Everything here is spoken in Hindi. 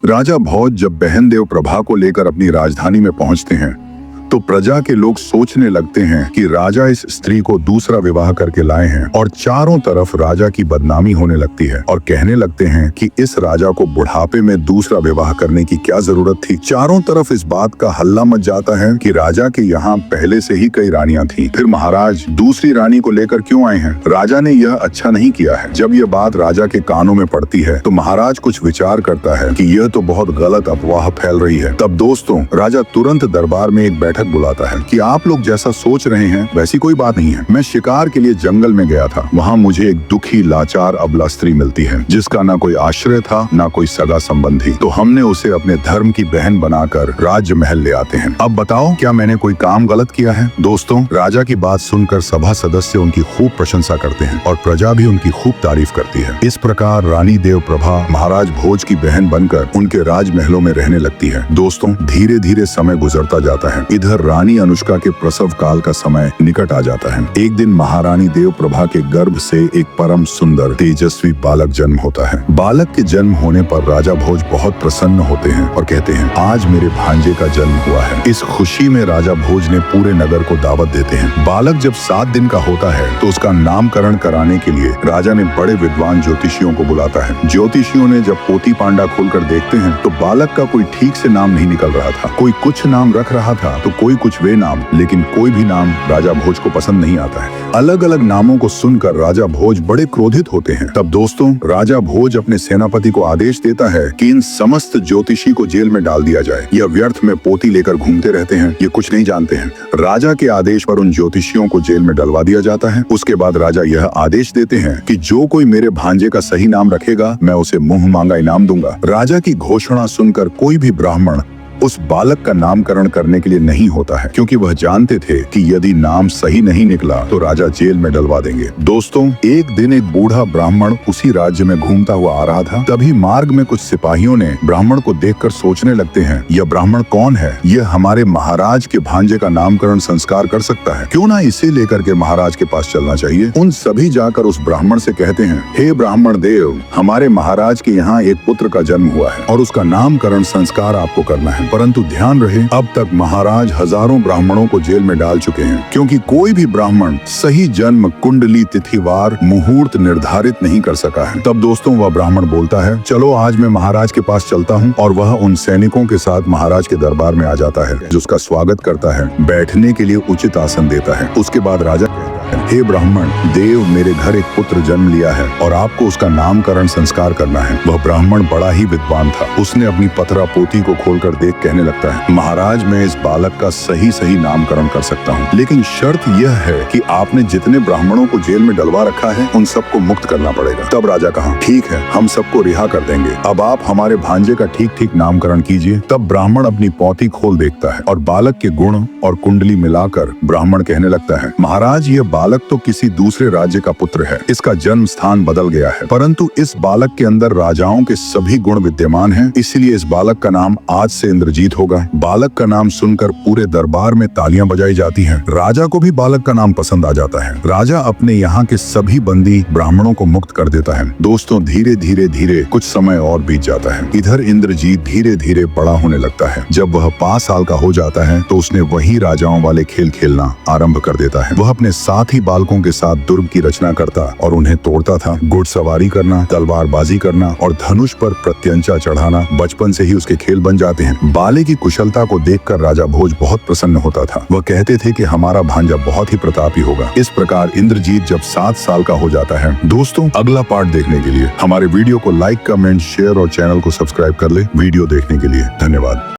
राजा भोज जब बहन देव प्रभा को लेकर अपनी राजधानी में पहुंचते हैं तो प्रजा के लोग सोचने लगते हैं कि राजा इस स्त्री को दूसरा विवाह करके लाए हैं और चारों तरफ राजा की बदनामी होने लगती है और कहने लगते हैं कि इस राजा को बुढ़ापे में दूसरा विवाह करने की क्या जरूरत थी। चारों तरफ इस बात का हल्ला मच जाता है कि राजा के यहाँ पहले से ही कई रानियां थीं, फिर महाराज दूसरी रानी को लेकर क्यों आए हैं? राजा ने यह अच्छा नहीं किया है। जब यह बात राजा के कानों में पड़ती है तो महाराज कुछ विचार करता है कि यह तो बहुत गलत अफवाह फैल रही है। तब दोस्तों राजा तुरंत दरबार में एक बैठक बुलाता है कि आप लोग जैसा सोच रहे हैं वैसी कोई बात नहीं है। मैं शिकार के लिए जंगल में गया था, वहाँ मुझे एक दुखी लाचार अबला स्त्री मिलती है जिसका ना कोई आश्रय था ना कोई सगा संबंधी, तो हमने उसे अपने धर्म की बहन बनाकर राज्य महल ले आते हैं। अब बताओ क्या मैंने कोई काम गलत किया है? दोस्तों राजा की बात सुनकर सभा सदस्य उनकी खूब प्रशंसा करते हैं और प्रजा भी उनकी खूब तारीफ करती है। इस प्रकार रानी देव प्रभा महाराज भोज की बहन बनकर उनके राजमहलों में रहने लगती है। दोस्तों धीरे धीरे समय गुजरता जाता है। इधर रानी अनुष्का के प्रसव काल का समय निकट आ जाता है। एक दिन महारानी देव प्रभा के गर्भ से एक परम सुंदर तेजस्वी बालक जन्म होता है। बालक के जन्म होने पर राजा भोज बहुत प्रसन्न होते हैं और कहते हैं आज मेरे भांजे का जन्म हुआ है। इस खुशी में राजा भोज ने पूरे नगर को दावत देते हैं। बालक जब 7 दिन का होता है तो उसका नामकरण कराने के लिए राजा ने बड़े विद्वान ज्योतिषियों को बुलाता है। ज्योतिषियों ने जब पोती पांडा खोलकर देखते हैं तो बालक का कोई ठीक से नाम नहीं निकल रहा था। कोई कुछ नाम रख रहा था तो कोई कुछ वे नाम, लेकिन कोई भी नाम राजा भोज को पसंद नहीं आता है। अलग अलग नामों को सुनकर राजा भोज बड़े क्रोधित होते हैं। तब दोस्तों राजा भोज अपने सेनापति को आदेश देता है कि इन समस्त ज्योतिषी को जेल में डाल दिया जाए। यह व्यर्थ में पोती लेकर घूमते रहते हैं, ये कुछ नहीं जानते हैं। राजा के आदेश पर उन ज्योतिषियों को जेल में डलवा दिया जाता है। उसके बाद राजा यह आदेश देते हैं कि जो कोई मेरे भांजे का सही नाम रखेगा मैं उसे मुंह मांगा इनाम दूंगा। राजा की घोषणा सुनकर कोई भी ब्राह्मण उस बालक का नामकरण करने के लिए नहीं होता है, क्योंकि वह जानते थे कि यदि नाम सही नहीं निकला तो राजा जेल में डलवा देंगे। दोस्तों एक दिन एक बूढ़ा ब्राह्मण उसी राज्य में घूमता हुआ आ रहा था। तभी मार्ग में कुछ सिपाहियों ने ब्राह्मण को देखकर सोचने लगते हैं यह ब्राह्मण कौन है? यह हमारे महाराज के भांजे का नामकरण संस्कार कर सकता है, क्यों ना इसे लेकर के महाराज के पास चलना चाहिए। उन सभी जाकर उस ब्राह्मण से कहते हैं हे ब्राह्मण देव, हमारे महाराज के यहाँ एक पुत्र का जन्म हुआ है और उसका नामकरण संस्कार आपको करना है। परंतु ध्यान रहे अब तक महाराज हजारों ब्राह्मणों को जेल में डाल चुके हैं, क्योंकि कोई भी ब्राह्मण सही जन्म कुंडली तिथिवार मुहूर्त निर्धारित नहीं कर सका है। तब दोस्तों वह ब्राह्मण बोलता है चलो आज मैं महाराज के पास चलता हूँ, और वह उन सैनिकों के साथ महाराज के दरबार में आ जाता है, जो उसका स्वागत करता है, बैठने के लिए उचित आसन देता है। उसके बाद राजा हे ब्राह्मण देव, मेरे घर एक पुत्र जन्म लिया है और आपको उसका नामकरण संस्कार करना है। वह ब्राह्मण बड़ा ही विद्वान था। उसने अपनी पथरा पोती को खोलकर देख कहने लगता है महाराज मैं इस बालक का सही नामकरण कर सकता हूँ, लेकिन शर्त यह है कि आपने जितने ब्राह्मणों को जेल में डलवा रखा है उन सबको मुक्त करना पड़ेगा। तब राजा कहा ठीक है, हम सबको रिहा कर देंगे, अब आप हमारे भांजे का ठीक नामकरण कीजिए। तब ब्राह्मण अपनी पोती खोल देखता है और बालक के गुण और कुंडली मिलाकर ब्राह्मण कहने लगता है महाराज यह बालक तो किसी दूसरे राज्य का पुत्र है, इसका जन्म स्थान बदल गया है, परंतु इस बालक के अंदर राजाओं के सभी गुण विद्यमान हैं, इसलिए इस बालक का नाम आज से इंद्रजीत होगा। बालक का नाम सुनकर पूरे दरबार में तालियां बजाई जाती हैं। राजा को भी बालक का नाम पसंद आ जाता है। राजा अपने यहाँ के सभी बंदी ब्राह्मणों को मुक्त कर देता है। दोस्तों धीरे कुछ समय और बीत जाता है। इधर इंद्रजीत धीरे बड़ा होने लगता है। जब वह 5 साल का हो जाता है तो उसने वही राजाओं वाले खेल खेलना आरंभ कर देता है। वह अपने साथी बालकों के साथ दुर्ग की रचना करता और उन्हें तोड़ता था। घुड़सवारी करना, तलवारबाजी करना और धनुष पर प्रत्यंचा चढ़ाना बचपन से ही उसके खेल बन जाते हैं। बाले की कुशलता को देखकर राजा भोज बहुत प्रसन्न होता था। वह कहते थे कि हमारा भांजा बहुत ही प्रतापी होगा। इस प्रकार इंद्रजीत जब 7 साल का हो जाता है। दोस्तों अगला पार्ट देखने के लिए हमारे वीडियो को लाइक, कमेंट, शेयर और चैनल को सब्सक्राइब कर ले। वीडियो देखने के लिए धन्यवाद।